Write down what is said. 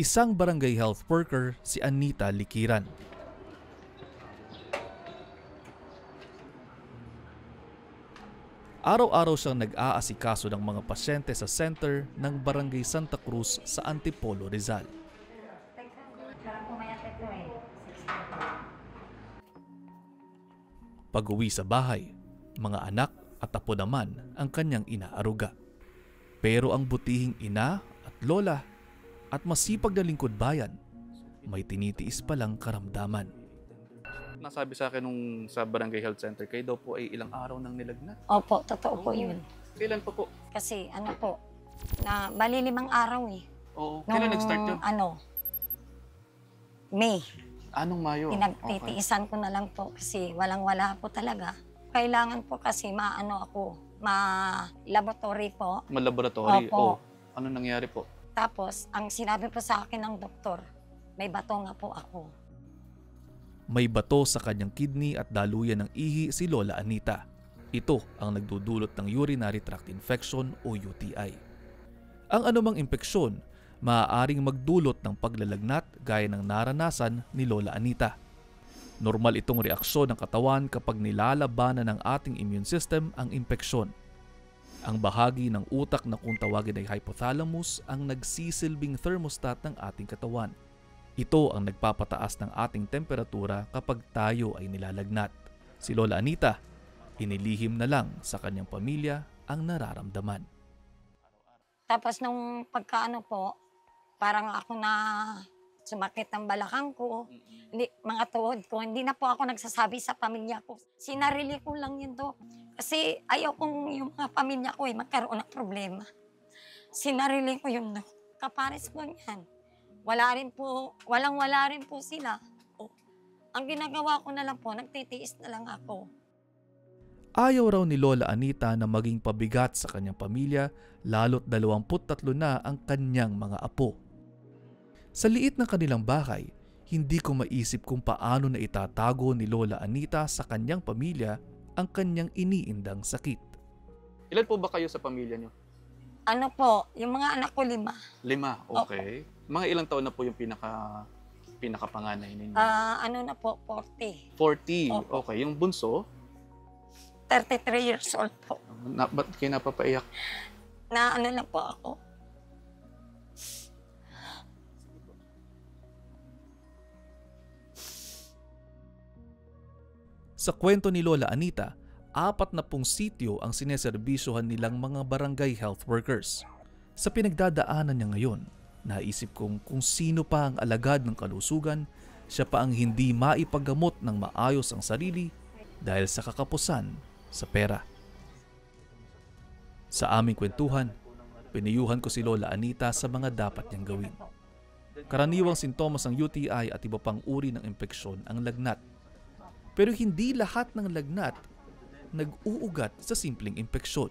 Isang barangay health worker si Anita Likiran. Araw-araw siyang nag-aasikaso ng mga pasyente sa center ng Barangay Santa Cruz sa Antipolo, Rizal. Pag-uwi sa bahay, mga anak at apo naman ang kanyang inaaruga. Pero ang butihing ina at lola at masipag na lingkod bayan, may tinitiis palang karamdaman. Nasabi sa akin nung sa Barangay Health Center, kayo daw po ay ilang araw nang nilagnat. Opo, totoo po yun. Kailan po? Kasi ano po, na bali 5 araw eh. Oo. Kailan nag-start yun? May. Anong Mayo? Pinagtitiisan ko na lang po kasi walang-wala po talaga. Kailangan po kasi ma-laboratory po. Ma-laboratory? Opo. Ano nangyari po? Tapos, ang sinabi po sa akin ng doktor, may bato nga po ako. May bato sa kanyang kidney at daluyan ng ihi si Lola Anita. Ito ang nagdudulot ng urinary tract infection o UTI. Ang anumang impeksyon, maaaring magdulot ng paglalagnat gaya ng naranasan ni Lola Anita. Normal itong reaksyon ng katawan kapag nilalabanan ng ating immune system ang impeksyon. Ang bahagi ng utak na kung tawagin ay hypothalamus ang nagsisilbing thermostat ng ating katawan. Ito ang nagpapataas ng ating temperatura kapag tayo ay nilalagnat. Si Lola Anita, inilihim na lang sa kanyang pamilya ang nararamdaman. Tapos nung pagkaano po, parang ako na sumakit ng balakang ko, mga tuhod ko, hindi na po ako nagsasabi sa pamilya ko. Sinarili ko lang yun to. Kasi ayaw kong yung mga pamilya ko magkaroon ng problema. Sinarili ko yun to. Kapares ko yan. Walang-wala rin po sila. Ang ginagawa ko na lang po, nagtitiis na lang ako. Ayaw raw ni Lola Anita na maging pabigat sa kanyang pamilya, lalo't 23 na ang kanyang mga apo. Sa liit ng kanilang bahay, hindi ko maisip kung paano na itatago ni Lola Anita sa kanyang pamilya ang kanyang iniindang sakit. Ilan po ba kayo sa pamilya niyo? Ano po, yung mga anak ko 5. 5, okay. Opo. Mga ilang taon na po yung pinakapanganay ninyo? Ano na po, 40. 40, Opo. Okay. Yung bunso? 33 years old po. Ba't kayo napapaiyak? Na ano lang po ako. Sa kwento ni Lola Anita, 40 sityo ang sineserbisyohan nilang mga barangay health workers. Sa pinagdadaanan niya ngayon, naisip kong kung sino pa ang alagad ng kalusugan, siya pa ang hindi maipagamot ng maayos ang sarili dahil sa kakapusan sa pera. Sa aming kwentuhan, piniyuhan ko si Lola Anita sa mga dapat niyang gawin. Karaniwang sintomas ng UTI at iba pang uri ng impeksyon ang lagnat. Pero hindi lahat ng lagnat nag-uugat sa simpleng impeksyon.